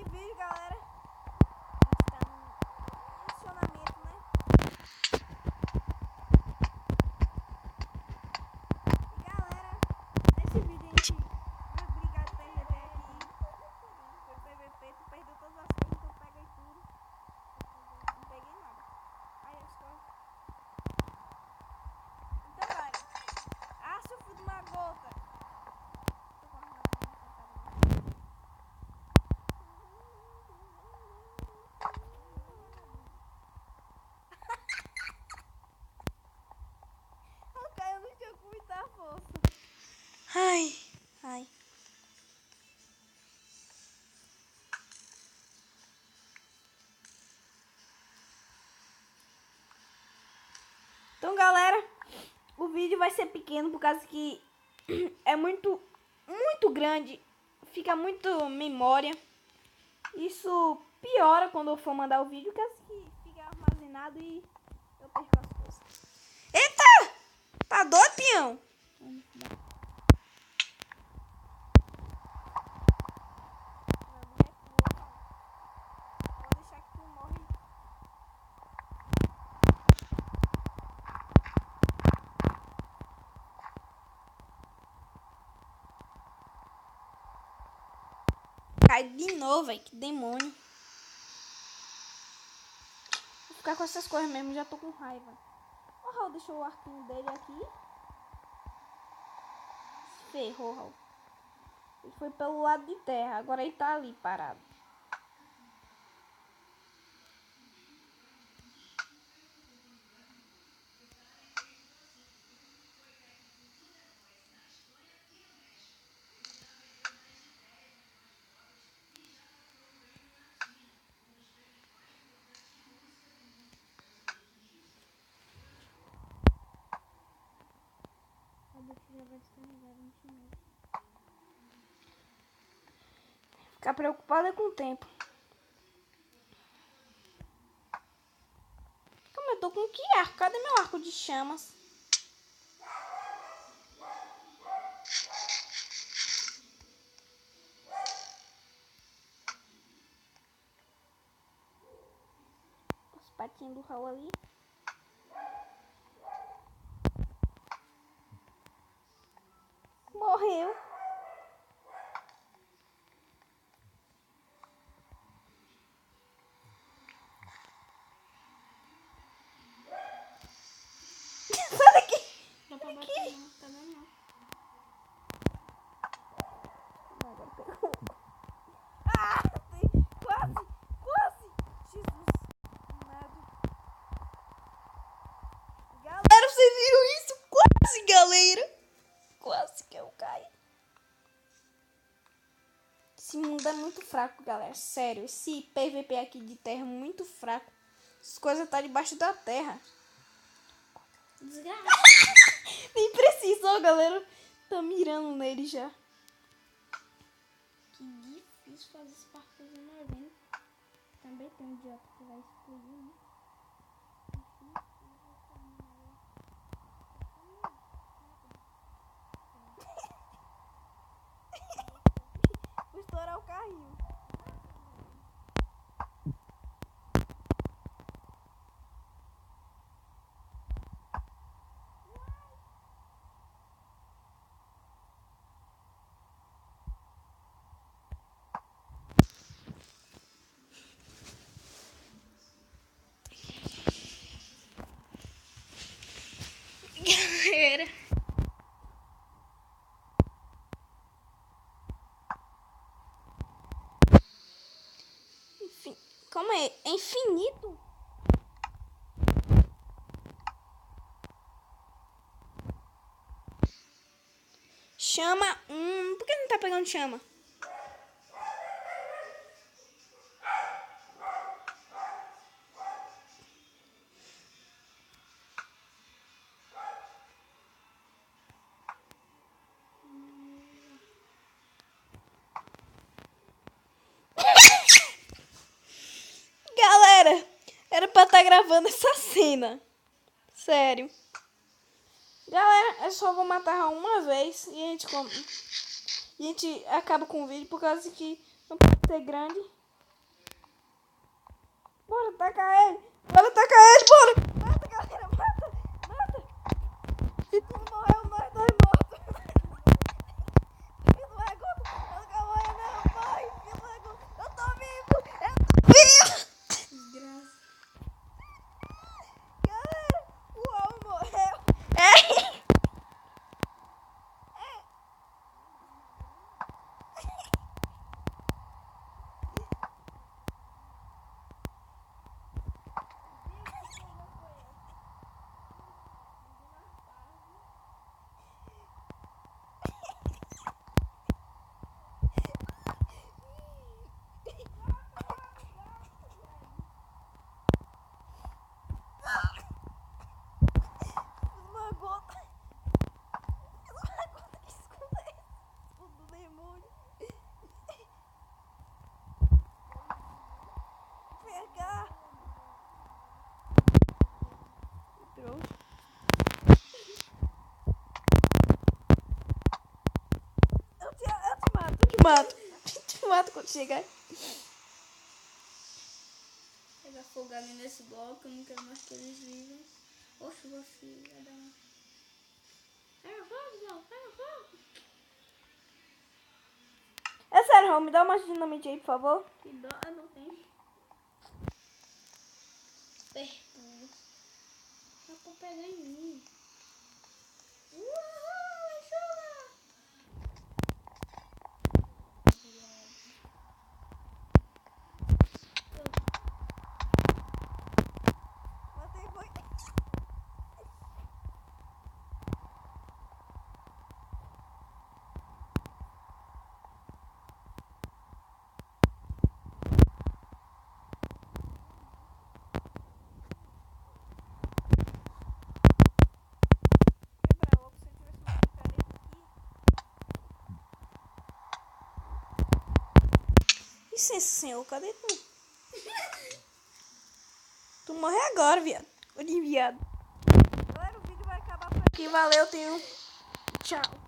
vídeo, galera. A gente tá no funcionamento, né? E galera, nesse vídeo a gente vai brigar de PVP aqui. Foi PVP, tu perdeu todas as coisas, então pega aí tudo. Não peguei nada. Aí eu escolho. Então vai. Ah, se eu fui de uma gota. Tô com a raiva na minha cara. Caiu no chão com muita força. Ai, ai. Então, galera, o vídeo vai ser pequeno por causa que é muito grande. Fica muito memória. Isso piora quando eu for mandar o vídeo, por causa que fica armazenado e eu perco as coisas. Eita! Tá doido, peão? Vou deixar que tu morre. Cai de novo, velho. Que demônio. Vou ficar com essas coisas mesmo, já tô com raiva. O Raul deixou o arquinho dele aqui. Se ferrou, Raul. Ele foi pelo lado de terra, agora ele tá ali parado. Ficar preocupada com o tempo. Como eu tô com que arco? Cadê meu arco de chamas? Os patinhos do Raul ali. Morreu. Sai daqui. Dá pra bater não, tá dando não. Agora pegou. Ah, quase. Jesus. Medo. Galera, vocês viram isso? Quase, galera. Quase que eu caí. Esse mundo é muito fraco, galera. Sério, esse PVP aqui de terra é muito fraco. As coisas tá debaixo da terra. Desgraça. Nem precisou, galera. Tá mirando nele já. Que difícil fazer esse parkour enorme. Também tem um idiota que vai explodir, né? Vou estourar o carrinho. Galera. Enfim, como é? É infinito? Chama. Por que não tá pegando chama? Galera, era pra estar gravando essa cena. Sério. Galera, eu só vou matar uma vez e a gente acaba com o vídeo por causa que não pode ser grande. Bora tacar ele. Bora tacar ele, bora. Mata, galera, mata. Mata. Se tu morreu, nós dois mortos. Filho da gota. Eu não morrer não, pai. Filho da gota. Eu tô vivo. Eu tô vivo. Desgraça. Galera, o homem morreu. Uma gota. Uma gota que esconde. Escudo do demônio. Pegar. Trouxe. Eu te mato, eu te mato. Eu te mato quando chegar. Pega fogo ali nesse bloco, eu não quero mais que eles vivem. Oxe, você vai dar uma... Pega fogo, João, pega fogo. É sério, Raul, me dá uma dinamite aí, por favor. Que dó, eu não tenho. Perto. Dá pra pegar em mim. Uhul, chuva! Matei, foi. Quebrar logo se eu tivesse uma picareta aqui. Licença, senhor, cadê tu? Tu morre agora, viado. Ô, de viado. Galera, o vídeo vai acabar por aqui. Valeu, tenho. Tchau.